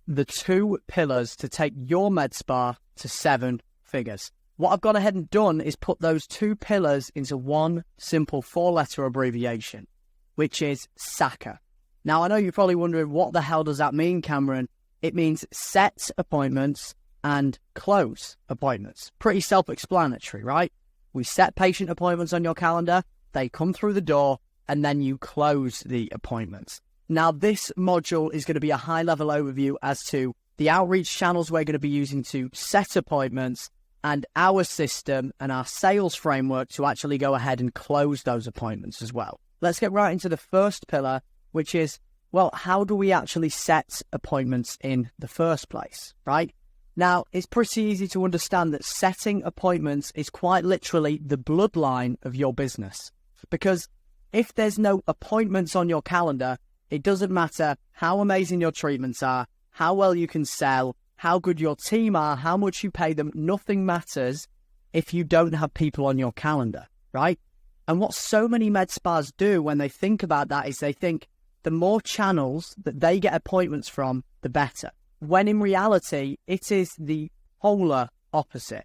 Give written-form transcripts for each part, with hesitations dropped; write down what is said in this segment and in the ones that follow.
the 2 pillars to take your med spa to 7 figures. What I've gone ahead and done is put those 2 pillars into one simple 4-letter abbreviation, which is SACA. Now, I know you're probably wondering, what the hell does that mean, Cameron? It means set appointments and close appointments. Pretty self-explanatory, right? We set patient appointments on your calendar, they come through the door, and then you close the appointments. Now, this module is going to be a high-level overview as to the outreach channels we're going to be using to set appointments, and our system and our sales framework to actually go ahead and close those appointments as well. Let's get right into the first pillar, which is, well, how do we actually set appointments in the first place, right? Now, it's pretty easy to understand that setting appointments is quite literally the bloodline of your business. Because if there's no appointments on your calendar, it doesn't matter how amazing your treatments are, how well you can sell, how good your team are, how much you pay them. Nothing matters if you don't have people on your calendar, right? And what so many med spas do when they think about that is they think the more channels that they get appointments from, the better. When in reality, it is the polar opposite.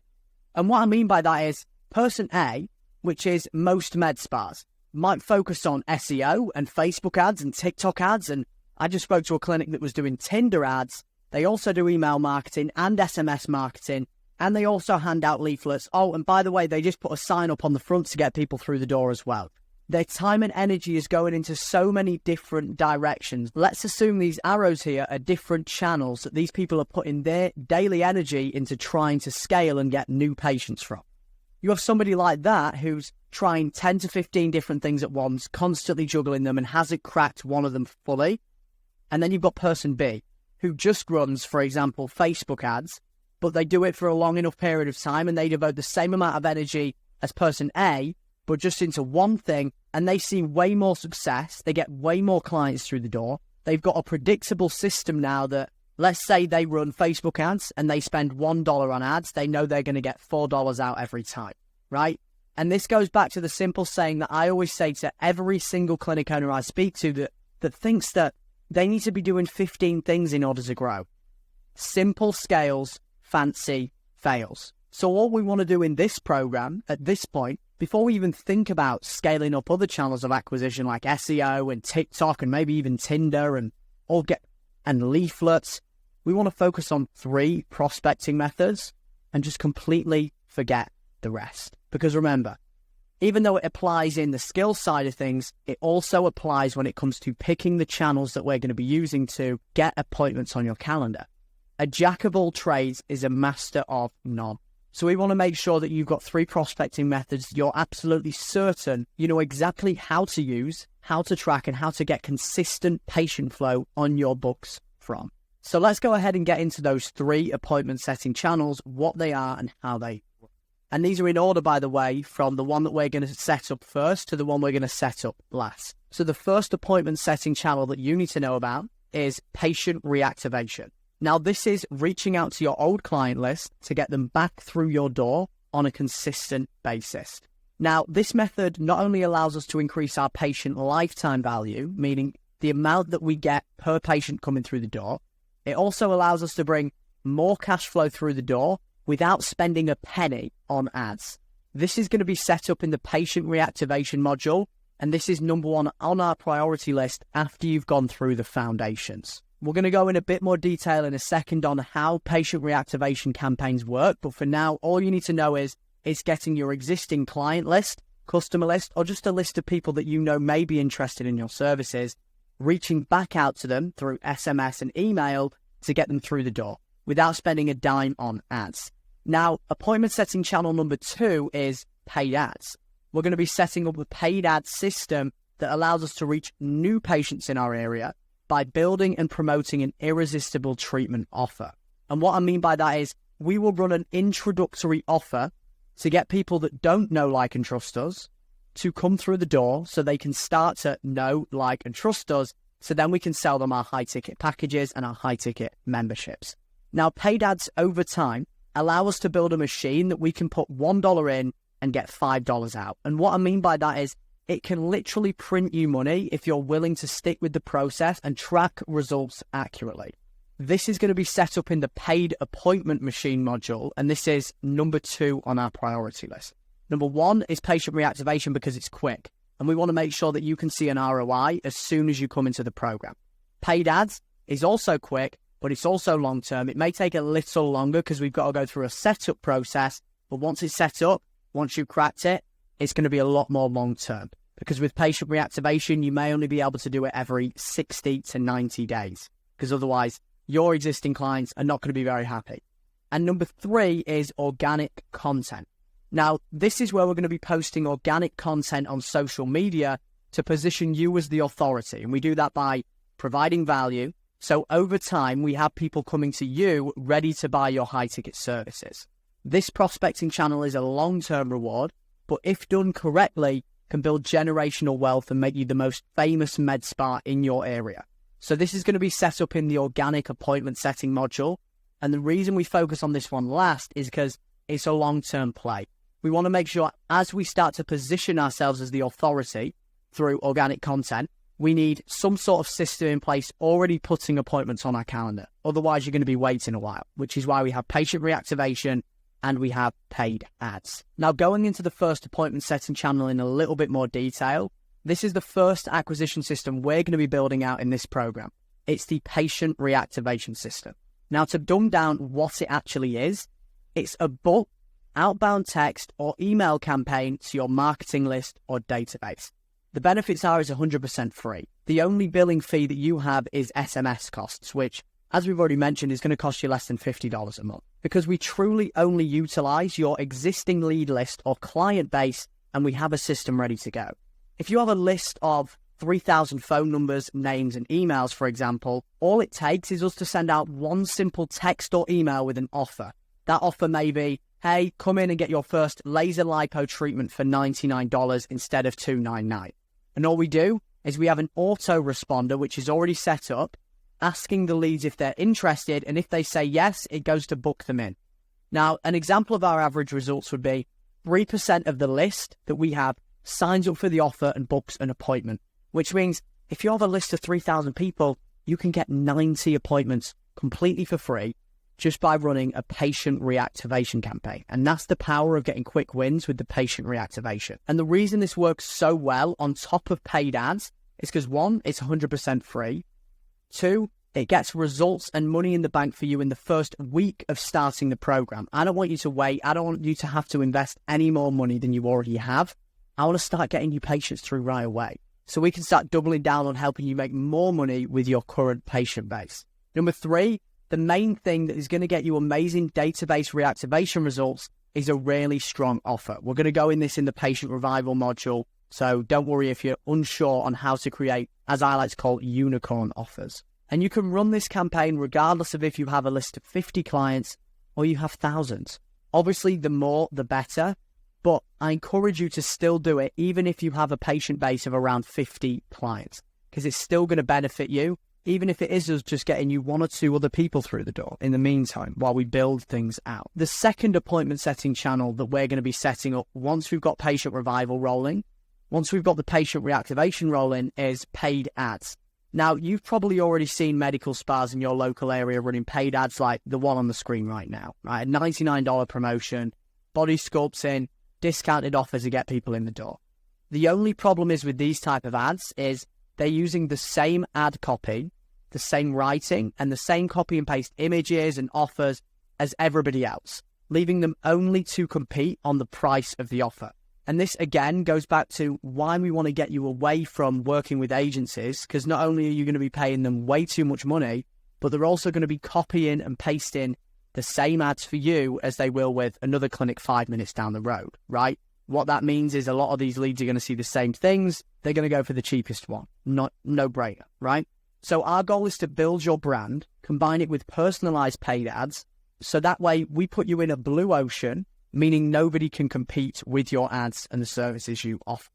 And what I mean by that is person A, which is most med spas, might focus on SEO and Facebook ads and TikTok ads. And I just spoke to a clinic that was doing Tinder ads. They also do email marketing and SMS marketing, and they also hand out leaflets. Oh, and by the way, they just put a sign up on the front to get people through the door as well. Their time and energy is going into so many different directions. Let's assume these arrows here are different channels that these people are putting their daily energy into trying to scale and get new patients from. You have somebody like that who's trying 10 to 15 different things at once, constantly juggling them, and hasn't cracked one of them fully. And then you've got person B, who just runs, for example, Facebook ads, but they do it for a long enough period of time and they devote the same amount of energy as person A, but just into one thing, and they see way more success. They get way more clients through the door. They've got a predictable system now that, let's say they run Facebook ads and they spend $1 on ads, they know they're going to get $4 out every time, right? And this goes back to the simple saying that I always say to every single clinic owner I speak to that thinks that they need to be doing 15 things in order to grow. Simple scales, fancy fails. So all we want to do in this program at this point, before we even think about scaling up other channels of acquisition like SEO and TikTok and maybe even Tinder and leaflets, we want to focus on 3 prospecting methods and just completely forget the rest. Because remember, even though it applies in the skill side of things, it also applies when it comes to picking the channels that we're going to be using to get appointments on your calendar. A jack of all trades is a master of none. So we want to make sure that you've got 3 prospecting methods you're absolutely certain you know exactly how to use, how to track, and how to get consistent patient flow on your books from. So let's go ahead and get into those 3 appointment setting channels, what they are and how they work. And these are in order, by the way, from the one that we're going to set up first to the one we're going to set up last. So the first appointment setting channel that you need to know about is patient reactivation. Now, this is reaching out to your old client list to get them back through your door on a consistent basis. Now, this method not only allows us to increase our patient lifetime value, meaning the amount that we get per patient coming through the door, it also allows us to bring more cash flow through the door without spending a penny on ads. This is going to be set up in the patient reactivation module, and this is number 1 on our priority list after you've gone through the foundations. We're going to go in a bit more detail in a second on how patient reactivation campaigns work, but for now, all you need to know is getting your existing client list, customer list, or just a list of people that you know may be interested in your services, reaching back out to them through SMS and email to get them through the door without spending a dime on ads. Now, appointment setting channel number 2 is paid ads. We're going to be setting up a paid ad system that allows us to reach new patients in our area by building and promoting an irresistible treatment offer. And what I mean by that is we will run an introductory offer to get people that don't know, like, and trust us to come through the door so they can start to know, like, and trust us, so then we can sell them our high-ticket packages and our high-ticket memberships. Now, paid ads over time allow us to build a machine that we can put $1 in and get $5 out. And what I mean by that is it can literally print you money if you're willing to stick with the process and track results accurately. this is going to be set up in the paid appointment machine module, and this is number 2 on our priority list. Number 1 is patient reactivation because it's quick, and we want to make sure that you can see an ROI as soon as you come into the program. Paid ads is also quick, but it's also long-term. It may take a little longer because we've got to go through a setup process, but once it's set up, once you've cracked it, it's going to be a lot more long-term. Because with patient reactivation, you may only be able to do it every 60 to 90 days, because otherwise your existing clients are not going to be very happy. And number 3 is organic content. Now, this is where we're going to be posting organic content on social media to position you as the authority. And we do that by providing value. So over time, we have people coming to you ready to buy your high-ticket services. This prospecting channel is a long-term reward, but if done correctly, can build generational wealth and make you the most famous med spa in your area. So this is going to be set up in the organic appointment setting module. And the reason we focus on this one last is because it's a long-term play. We want to make sure as we start to position ourselves as the authority through organic content, we need some sort of system in place already putting appointments on our calendar. Otherwise, you're going to be waiting a while, which is why we have patient reactivation and we have paid ads. Now, going into the first appointment setting channel in a little bit more detail, this is the first acquisition system we're going to be building out in this program. It's the patient reactivation system. Now, to dumb down what it actually is, it's a bulk outbound text or email campaign to your marketing list or database. The benefits are it's 100% free. The only billing fee that you have is SMS costs, which, as we've already mentioned, is going to cost you less than $50 a month, because we truly only utilize your existing lead list or client base, and we have a system ready to go. If you have a list of 3,000 phone numbers, names, and emails, for example, all it takes is us to send out one simple text or email with an offer. That offer may be, hey, come in and get your first laser lipo treatment for $99 instead of $299. And all we do is we have an autoresponder, which is already set up, asking the leads if they're interested, and if they say yes, it goes to book them in. Now, an example of our average results would be 3% of the list that we have signs up for the offer and books an appointment, which means if you have a list of 3,000 people, you can get 90 appointments completely for free just by running a patient reactivation campaign. And that's the power of getting quick wins with the patient reactivation. And the reason this works so well on top of paid ads is because 1, it's 100% free. 2, it gets results and money in the bank for you in the first week of starting the program. I don't want you to wait. I don't want you to have to invest any more money than you already have. I want to start getting you patients through right away, so we can start doubling down on helping you make more money with your current patient base. Number 3, the main thing that is going to get you amazing database reactivation results is a really strong offer. We're going to go in this in the patient revival module, so don't worry if you're unsure on how to create, as I like to call, unicorn offers. And you can run this campaign regardless of if you have a list of 50 clients or you have thousands. Obviously, the more, the better, but I encourage you to still do it even if you have a patient base of around 50 clients, because it's still going to benefit you, even if it is us just getting you 1 or 2 other people through the door in the meantime while we build things out. The second appointment setting channel that we're going to be setting up once we've got patient revival rolling, once we've got the patient reactivation rolling, is paid ads. Now, you've probably already seen medical spas in your local area running paid ads like the one on the screen right now, right? A $99 promotion, body sculpting, discounted offers to get people in the door. The only problem is with these type of ads is they're using the same ad copy, the same writing, and the same copy and paste images and offers as everybody else, leaving them only to compete on the price of the offer. And this, again, goes back to why we want to get you away from working with agencies, because not only are you going to be paying them way too much money, but they're also going to be copying and pasting the same ads for you as they will with another clinic 5 minutes down the road, right? What that means is a lot of these leads are going to see the same things. They're going to go for the cheapest one. No-brainer, right? So our goal is to build your brand, combine it with personalized paid ads, so that way we put you in a blue ocean, meaning nobody can compete with your ads and the services you offer.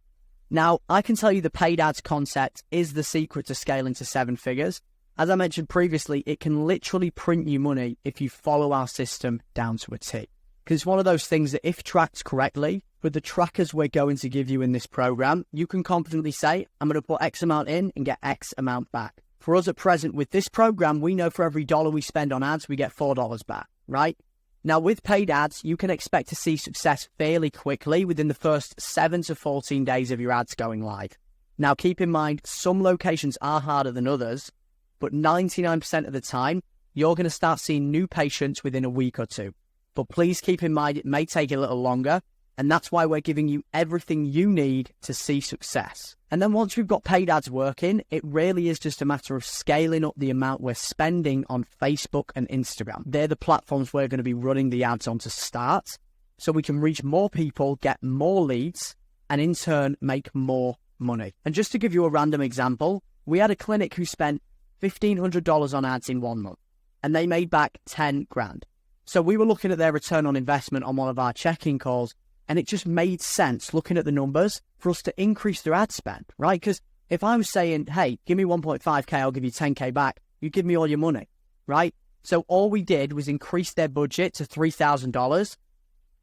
Now, I can tell you the paid ads concept is the secret to scaling to 7 figures. As I mentioned previously, it can literally print you money if you follow our system down to a T. Because it's one of those things that if tracked correctly, with the trackers we're going to give you in this program, you can confidently say, I'm going to put X amount in and get X amount back. For us at present with this program, we know for every dollar we spend on ads, we get $4 back, right? Now with paid ads, you can expect to see success fairly quickly within the first 7 to 14 days of your ads going live. Now keep in mind, some locations are harder than others, but 99% of the time, you're going to start seeing new patients within a week or two. But please keep in mind, it may take a little longer, and that's why we're giving you everything you need to see success. And then once we've got paid ads working, it really is just a matter of scaling up the amount we're spending on Facebook and Instagram. They're the platforms we're going to be running the ads on to start, so we can reach more people, get more leads, and in turn, make more money. And just to give you a random example, we had a clinic who spent $1,500 on ads in 1 month, and they made back 10 grand. So we were looking at their return on investment on one of our check-in calls, and it just made sense looking at the numbers for us to increase their ad spend, right? Because if I was saying, hey, give me 1.5K, I'll give you 10K back, you give me all your money, right? So all we did was increase their budget to $3,000,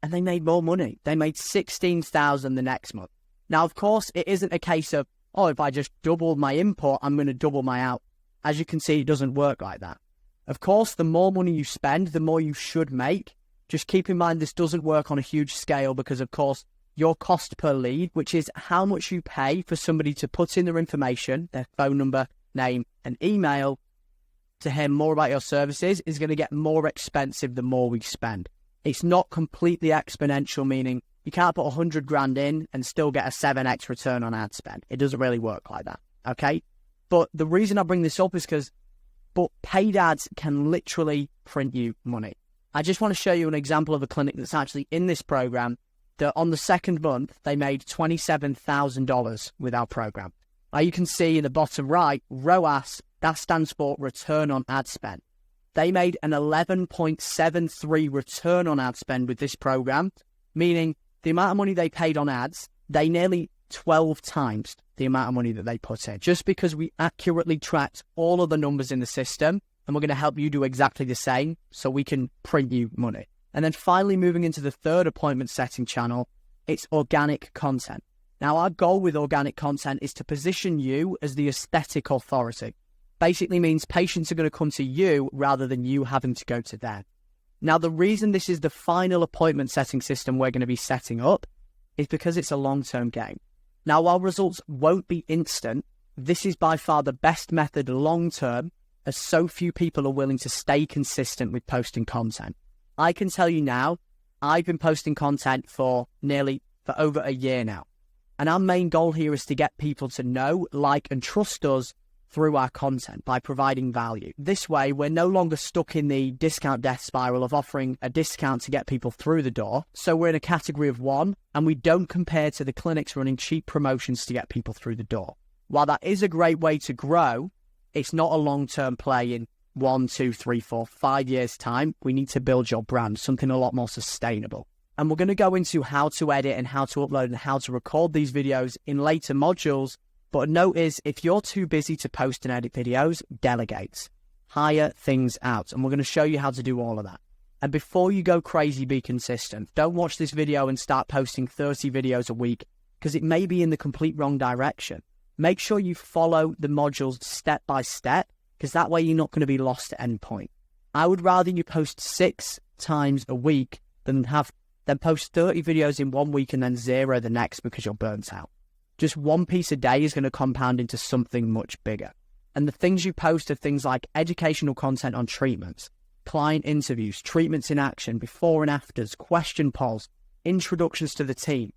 and they made more money. They made $16,000 the next month. Now, of course, it isn't a case of, oh, if I just doubled my input, I'm going to double my out. As you can see, it doesn't work like that. Of course, the more money you spend, the more you should make. Just keep in mind this doesn't work on a huge scale because, of course, your cost per lead, which is how much you pay for somebody to put in their information, their phone number, name, and email, to hear more about your services, is going to get more expensive the more we spend. It's not completely exponential, meaning you can't put 100 grand in and still get a 7x return on ad spend. It doesn't really work like that, okay? But the reason I bring this up is because paid ads can literally print you money. I just want to show you an example of a clinic that's actually in this program that on the second month, they made $27,000 with our program. Now you can see in the bottom right, ROAS, that stands for return on ad spend. They made an 11.73 return on ad spend with this program, meaning the amount of money they paid on ads, they nearly 12 times the amount of money that they put in, just because we accurately tracked all of the numbers in the system, and we're going to help you do exactly the same so we can print you money. And then finally, moving into the third appointment setting channel, it's organic content. Now, our goal with organic content is to position you as the aesthetic authority. Basically means patients are going to come to you rather than you having to go to them. Now, the reason this is the final appointment setting system we're going to be setting up is because it's a long-term game. Now, while results won't be instant, this is by far the best method long-term, as so few people are willing to stay consistent with posting content. I can tell you now, I've been posting content for over a year now. And our main goal here is to get people to know, like, and trust us through our content by providing value. This way, we're no longer stuck in the discount death spiral of offering a discount to get people through the door. So we're in a category of one, and we don't compare to the clinics running cheap promotions to get people through the door. While that is a great way to grow, it's not a long-term play in 1, 2, 3, 4, 5 years' time. We need to build your brand, something a lot more sustainable. And we're going to go into how to edit and how to upload and how to record these videos in later modules. But note is, if you're too busy to post and edit videos, delegate. Hire things out. And we're going to show you how to do all of that. And before you go crazy, be consistent. Don't watch this video and start posting 30 videos a week, because it may be in the complete wrong direction. Make sure you follow the modules step by step, because that way you're not going to be lost at any point. I would rather you post 6 times a week than post 30 videos in 1 week and then 0 the next because you're burnt out. Just one piece a day is going to compound into something much bigger. And the things you post are things like educational content on treatments, client interviews, treatments in action, before and afters, question polls, introductions to the team.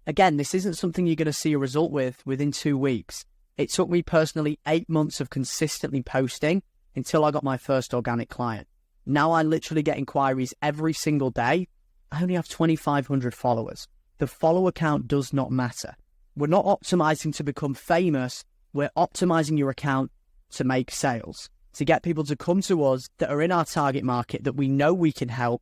Again, this isn't something you're going to see a result with within 2 weeks. It took me personally 8 months of consistently posting until I got my first organic client. Now I literally get inquiries every single day. I only have 2,500 followers. The follower count does not matter. We're not optimizing to become famous. We're optimizing your account to make sales, to get people to come to us that are in our target market that we know we can help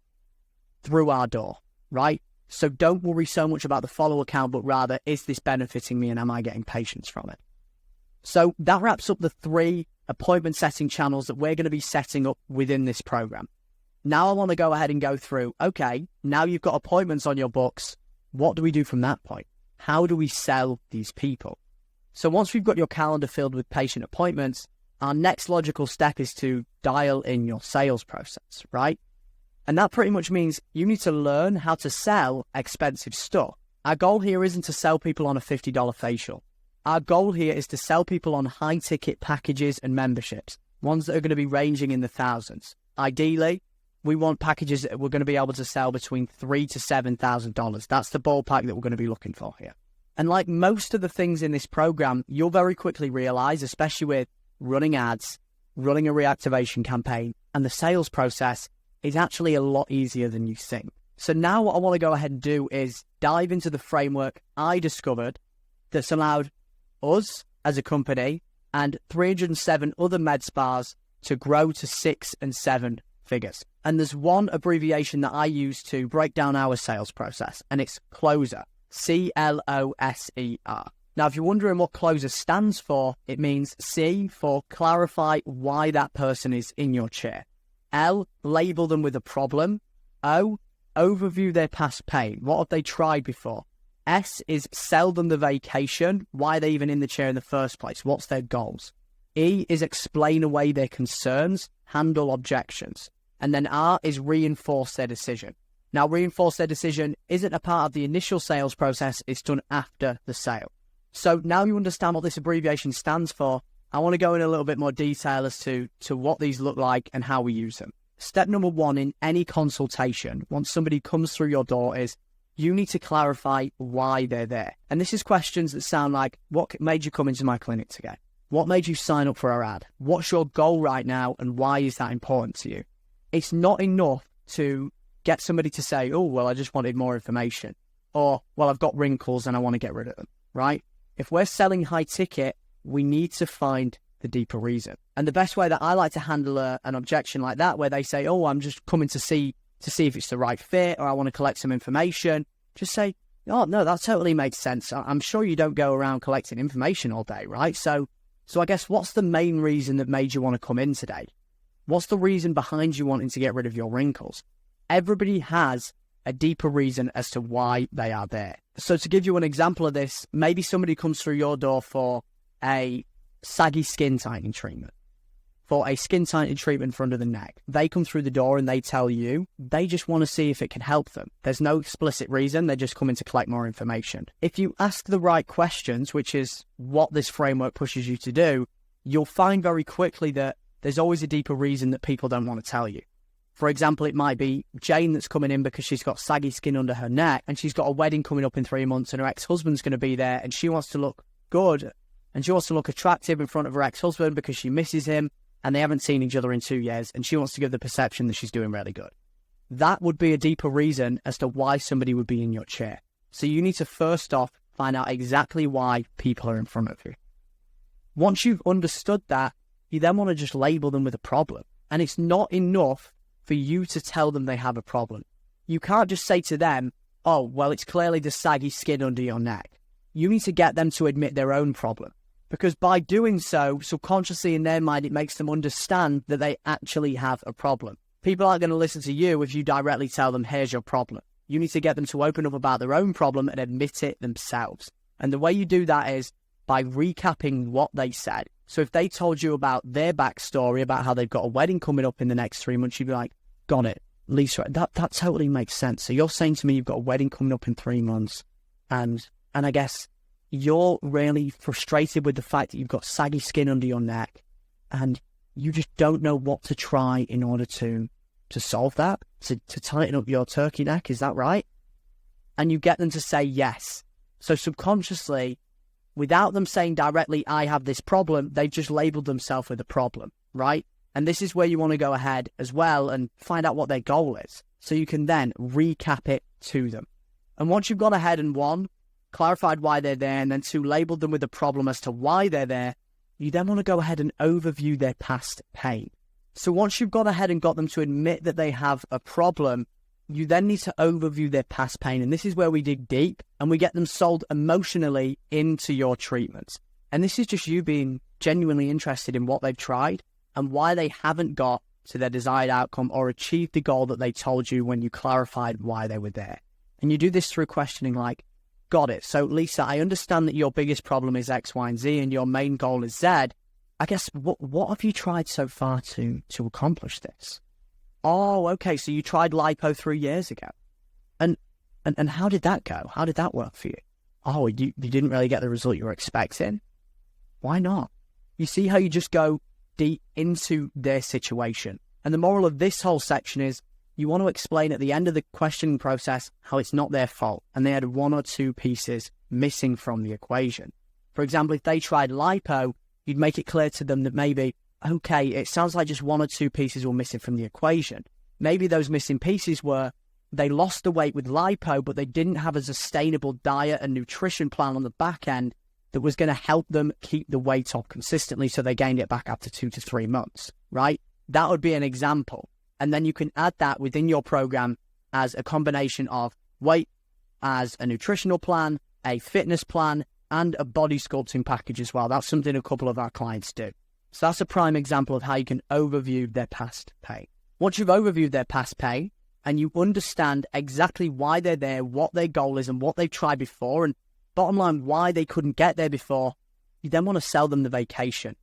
through our door, right? So don't worry so much about the follower count, but rather, is this benefiting me and am I getting patients from it? So that wraps up the 3 appointment setting channels that we're going to be setting up within this program. Now I want to go ahead and go through, okay, now you've got appointments on your books. What do we do from that point? How do we sell these people? So once we've got your calendar filled with patient appointments, our next logical step is to dial in your sales process, right? And that pretty much means you need to learn how to sell expensive stuff. Our goal here isn't to sell people on a $50 facial. Our goal here is to sell people on high-ticket packages and memberships, ones that are going to be ranging in the thousands. Ideally, we want packages that we're going to be able to sell between $3,000 to $7,000. That's the ballpark that we're going to be looking for here. And like most of the things in this program, you'll very quickly realize, especially with running ads, running a reactivation campaign, and the sales process is actually a lot easier than you think. So now what I want to go ahead and do is dive into the framework I discovered that's allowed us as a company and 307 other med spas to grow to 6 and 7 figures. And there's one abbreviation that I use to break down our sales process, and it's CLOSER. CLOSER. Now, if you're wondering what CLOSER stands for, it means C for clarify why that person is in your chair. L, label them with a problem. O, overview their past pain. What have they tried before? S is sell them the vacation. Why are they even in the chair in the first place? What's their goals? E is explain away their concerns, handle objections. And then R is reinforce their decision. Now, reinforce their decision isn't a part of the initial sales process. It's done after the sale. So now you understand what this abbreviation stands for. I want to go in a little bit more detail as to what these look like and how we use them. Step number 1 in any consultation, once somebody comes through your door, is you need to clarify why they're there. And this is questions that sound like, what made you come into my clinic today? What made you sign up for our ad? What's your goal right now, and why is that important to you? It's not enough to get somebody to say, oh, well, I just wanted more information. Or, well, I've got wrinkles and I want to get rid of them, right? If we're selling high ticket, we need to find the deeper reason. And the best way that I like to handle an objection like that, where they say, oh, I'm just coming to see if it's the right fit, or I want to collect some information, just say, oh, no, that totally makes sense. I'm sure you don't go around collecting information all day, right? So I guess what's the main reason that made you want to come in today? What's the reason behind you wanting to get rid of your wrinkles? Everybody has a deeper reason as to why they are there. So to give you an example of this, maybe somebody comes through your door for a saggy skin tightening treatment, for a skin tightening treatment for under the neck. They come through the door and they tell you they just want to see if it can help them. There's no explicit reason. They're just coming to collect more information. If you ask the right questions, which is what this framework pushes you to do, you'll find very quickly that there's always a deeper reason that people don't want to tell you. For example, it might be Jane that's coming in because she's got saggy skin under her neck and she's got a wedding coming up in 3 months and her ex-husband's going to be there and she wants to look good and she wants to look attractive in front of her ex-husband because she misses him and they haven't seen each other in 2 years and she wants to give the perception that she's doing really good. That would be a deeper reason as to why somebody would be in your chair. So you need to first off find out exactly why people are in front of you. Once you've understood that, you then want to just label them with a problem. And it's not enough for you to tell them they have a problem. You can't just say to them, oh, well, it's clearly the saggy skin under your neck. You need to get them to admit their own problem. Because by doing so, subconsciously in their mind, it makes them understand that they actually have a problem. People aren't going to listen to you if you directly tell them, here's your problem. You need to get them to open up about their own problem and admit it themselves. And the way you do that is by recapping what they said. So if they told you about their backstory, about how they've got a wedding coming up in the next 3 months, you'd be like, got it, Lisa, that totally makes sense. So you're saying to me you've got a wedding coming up in 3 months, and I guess you're really frustrated with the fact that you've got saggy skin under your neck, and you just don't know what to try in order to solve that, to tighten up your turkey neck, is that right? And you get them to say yes. So subconsciously, without them saying directly, I have this problem, they've just labeled themselves with a problem, right? And this is where you want to go ahead as well and find out what their goal is. So you can then recap it to them. And once you've gone ahead and 1, clarified why they're there, and then 2, labeled them with a problem as to why they're there, you then want to go ahead and overview their past pain. So once you've gone ahead and got them to admit that they have a problem, you then need to overview their past pain. And this is where we dig deep and we get them sold emotionally into your treatments. And this is just you being genuinely interested in what they've tried and why they haven't got to their desired outcome or achieved the goal that they told you when you clarified why they were there. And you do this through questioning like, got it. So Lisa, I understand that your biggest problem is X, Y, and Z and your main goal is Z. I guess, what have you tried so far to accomplish this? Oh, okay, so you tried lipo 3 years ago. And how did that go? How did that work for you? Oh, you didn't really get the result you were expecting? Why not? You see how you just go deep into their situation. And the moral of this whole section is you want to explain at the end of the questioning process how it's not their fault and they had 1 or 2 pieces missing from the equation. For example, if they tried lipo, you'd make it clear to them that maybe, okay, it sounds like just 1 or 2 pieces were missing from the equation. Maybe those missing pieces were they lost the weight with lipo, but they didn't have a sustainable diet and nutrition plan on the back end that was going to help them keep the weight off consistently so they gained it back after 2 to 3 months, right? That would be an example. And then you can add that within your program as a combination of weight, as a nutritional plan, a fitness plan, and a body sculpting package as well. That's something a couple of our clients do. So that's a prime example of how you can overview their past pain. Once you've overviewed their past pain and you understand exactly why they're there, what their goal is and what they've tried before, and bottom line, why they couldn't get there before, you then want to sell them the vacation.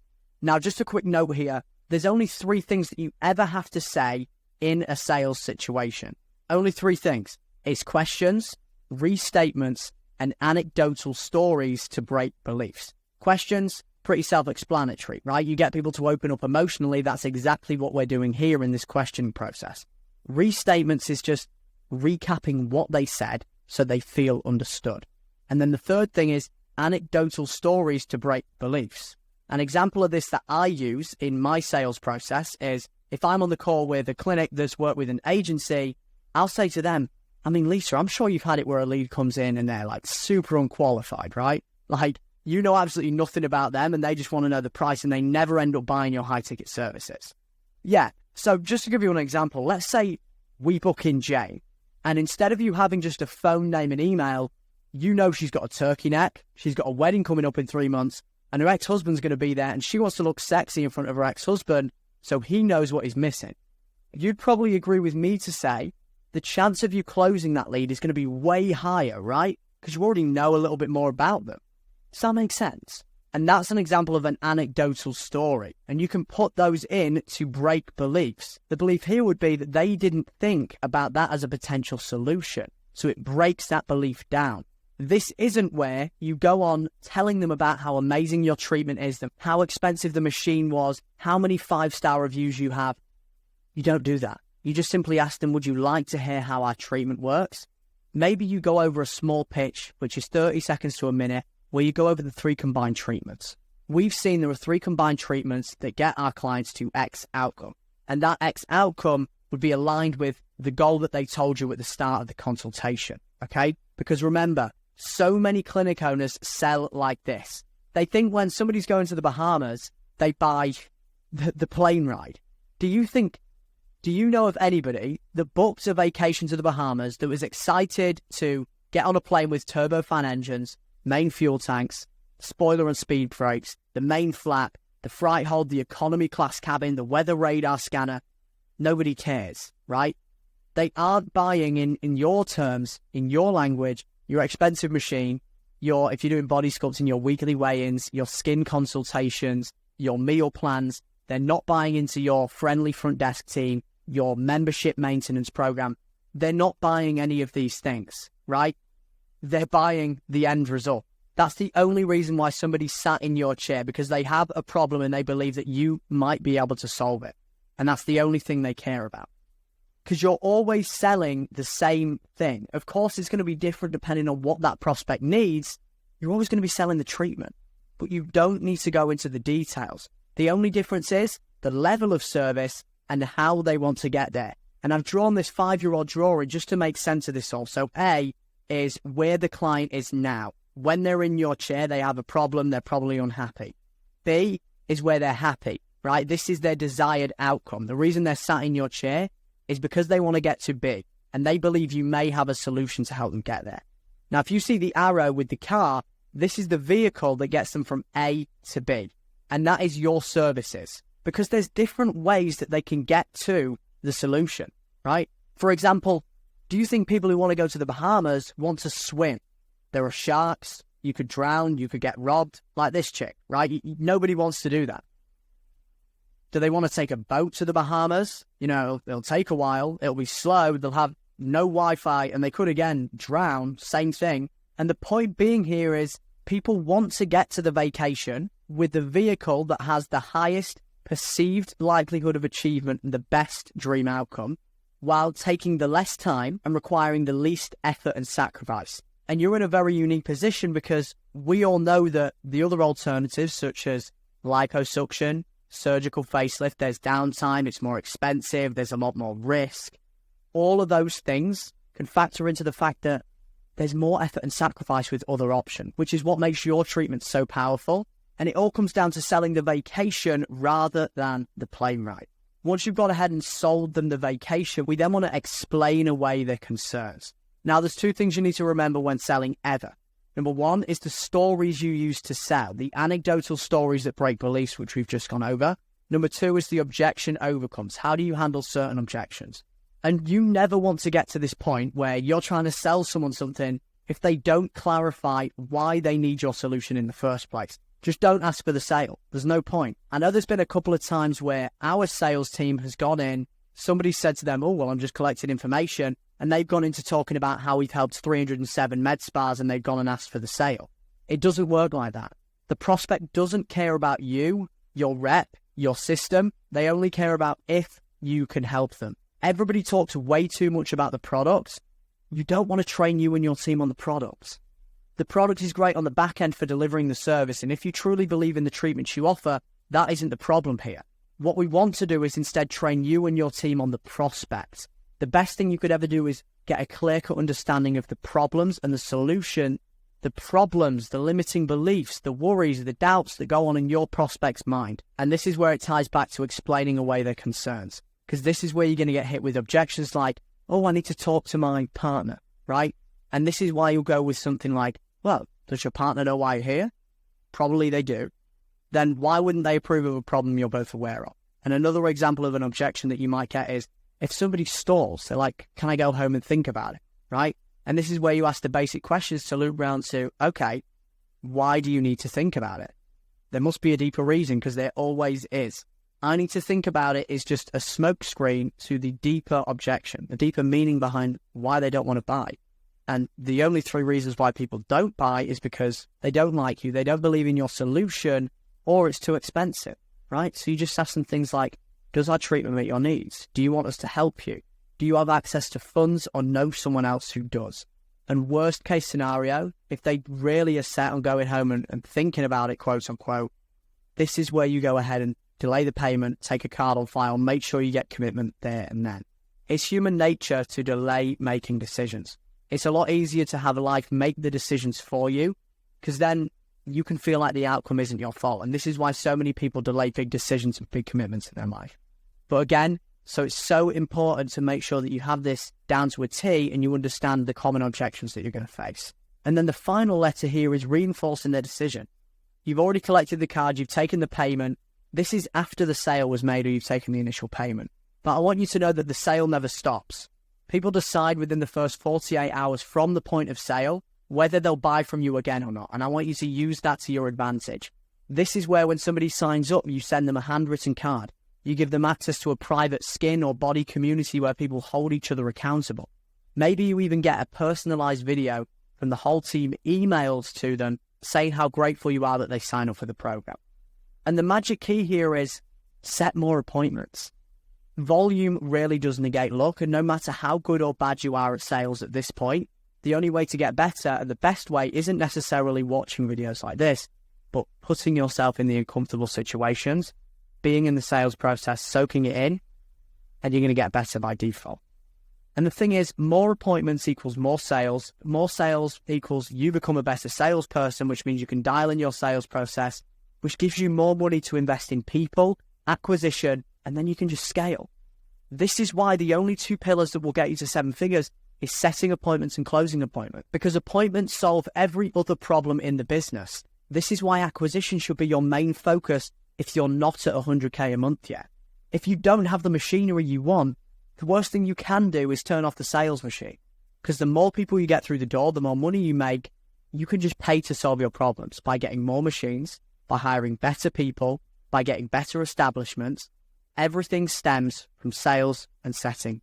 Now, just a quick note here. There's only 3 things that you ever have to say in a sales situation. Only 3 things. It's questions, restatements, and anecdotal stories to break beliefs. Questions, pretty self-explanatory, right? You get people to open up emotionally. That's exactly what we're doing here in this questioning process. Restatements is just recapping what they said so they feel understood. And then the third thing is anecdotal stories to break beliefs. An example of this that I use in my sales process is if I'm on the call with a clinic that's worked with an agency, I'll say to them, I mean, Lisa, I'm sure you've had it where a lead comes in and they're like super unqualified, right? Like, you know absolutely nothing about them and they just want to know the price and they never end up buying your high ticket services. Yeah. So just to give you an example, let's say we book in Jane and instead of you having just a phone name and email, you know she's got a turkey neck, she's got a wedding coming up in 3 months, and her ex-husband's going to be there and she wants to look sexy in front of her ex-husband so he knows what he's missing. You'd probably agree with me to say the chance of you closing that lead is going to be way higher, right? Because you already know a little bit more about them. Does that make sense? And that's an example of an anecdotal story. And you can put those in to break beliefs. The belief here would be that they didn't think about that as a potential solution. So it breaks that belief down. This isn't where you go on telling them about how amazing your treatment is, how expensive the machine was, how many 5-star reviews you have. You don't do that. You just simply ask them, would you like to hear how our treatment works? Maybe you go over a small pitch, which is 30 seconds to a minute, where you go over the 3 combined treatments. We've seen there are 3 combined treatments that get our clients to X outcome. And that X outcome would be aligned with the goal that they told you at the start of the consultation, okay? Because remember, so many clinic owners sell like this. They think when somebody's going to the Bahamas, they buy the plane ride. Do you know of anybody that booked a vacation to the Bahamas that was excited to get on a plane with turbofan engines, main fuel tanks, spoiler and speed brakes, the main flap, the freight hold, the economy class cabin, the weather radar scanner? Nobody cares, right? They aren't buying in your terms, in your language, your expensive machine, if you're doing body sculpting, your weekly weigh-ins, your skin consultations, your meal plans. They're not buying into your friendly front desk team, your membership maintenance program. They're not buying any of these things, right? They're buying the end result. That's the only reason why somebody sat in your chair, because they have a problem and they believe that you might be able to solve it. And that's the only thing they care about. Because you're always selling the same thing. Of course, it's going to be different depending on what that prospect needs. You're always going to be selling the treatment, but you don't need to go into the details. The only difference is the level of service and how they want to get there. And I've drawn this 5-year-old drawing just to make sense of this all. So A is where the client is now. When they're in your chair, they have a problem. They're probably unhappy. B is where they're happy, right? This is their desired outcome. The reason they're sat in your chair is because they want to get to B, and they believe you may have a solution to help them get there. Now, if you see the arrow with the car, this is the vehicle that gets them from A to B, and that is your services, because there's different ways that they can get to the solution, right? For example, do you think people who want to go to the Bahamas want to swim? There are sharks. You could drown. You could get robbed, like this chick, right? Nobody wants to do that. Do they want to take a boat to the Bahamas? You know, it'll take a while. It'll be slow. They'll have no Wi-Fi, and they could, again, drown. Same thing. And the point being here is people want to get to the vacation with the vehicle that has the highest perceived likelihood of achievement and the best dream outcome, while taking the less time and requiring the least effort and sacrifice. And you're in a very unique position because we all know that the other alternatives, such as liposuction, surgical facelift, there's downtime, it's more expensive, there's a lot more risk. All of those things can factor into the fact that there's more effort and sacrifice with other options, which is what makes your treatment so powerful. And it all comes down to selling the vacation rather than the plane ride. Once you've gone ahead and sold them the vacation, we then want to explain away their concerns. Now, there's two things you need to remember when selling ever. Number one is the stories you use to sell, the anecdotal stories that break beliefs, which we've just gone over. Number two is the objection overcomes. How do you handle certain objections? And you never want to get to this point where you're trying to sell someone something if they don't clarify why they need your solution in the first place. Just don't ask for the sale. There's no point. I know there's been a couple of times where our sales team has gone in, somebody said to them, oh, well, I'm just collecting information. And they've gone into talking about how we've helped 307 med spas and they've gone and asked for the sale. It doesn't work like that. The prospect doesn't care about you, your rep, your system. They only care about if you can help them. Everybody talks way too much about the products. You don't want to train you and your team on the products. The product is great on the back end for delivering the service. And if you truly believe in the treatments you offer, that isn't the problem here. What we want to do is instead train you and your team on the prospects. The best thing you could ever do is get a clear-cut understanding of the problems and the solution, the problems, the limiting beliefs, the worries, the doubts that go on in your prospect's mind. And this is where it ties back to explaining away their concerns. Because this is where you're going to get hit with objections like, oh, I need to talk to my partner, right? And this is why you'll go with something like, well, does your partner know why you're here? Probably they do. Then why wouldn't they approve of a problem you're both aware of? And another example of an objection that you might get is, if somebody stalls, they're like, can I go home and think about it, right? And this is where you ask the basic questions to loop round to, okay, why do you need to think about it? There must be a deeper reason, because there always is. I need to think about it is just a smokescreen to the deeper objection, the deeper meaning behind why they don't want to buy. And the only three reasons why people don't buy is because they don't like you, they don't believe in your solution, or it's too expensive, right? So you just ask them things like, does our treatment meet your needs? Do you want us to help you? Do you have access to funds or know someone else who does? And worst case scenario, if they really are set on going home and thinking about it, quote unquote, this is where you go ahead and delay the payment, take a card on file, make sure you get commitment there and then. It's human nature to delay making decisions. It's a lot easier to have life make the decisions for you, because then you can feel like the outcome isn't your fault. And this is why so many people delay big decisions and big commitments in their life. But again, so it's so important to make sure that you have this down to a T and you understand the common objections that you're going to face. And then the final letter here is reinforcing their decision. You've already collected the card, you've taken the payment. This is after the sale was made or you've taken the initial payment. But I want you to know that the sale never stops. People decide within the first 48 hours from the point of sale whether they'll buy from you again or not. And I want you to use that to your advantage. This is where when somebody signs up, you send them a handwritten card. You give them access to a private skin or body community where people hold each other accountable. Maybe you even get a personalized video from the whole team emailed to them saying how grateful you are that they sign up for the program. And the magic key here is set more appointments. Volume really does negate luck, and no matter how good or bad you are at sales at this point, the only way to get better and the best way isn't necessarily watching videos like this, but putting yourself in the uncomfortable situations, being in the sales process, soaking it in, and you're going to get better by default. And the thing is, more appointments equals more sales equals you become a better salesperson, which means you can dial in your sales process, which gives you more money to invest in people, acquisition, and then you can just scale. This is why the only two pillars that will get you to 7 figures is setting appointments and closing appointments, because appointments solve every other problem in the business. This is why acquisition should be your main focus if you're not at 100K a month yet. If you don't have the machinery you want, the worst thing you can do is turn off the sales machine. Because the more people you get through the door, the more money you make, you can just pay to solve your problems by getting more machines, by hiring better people, by getting better establishments. Everything stems from sales and setting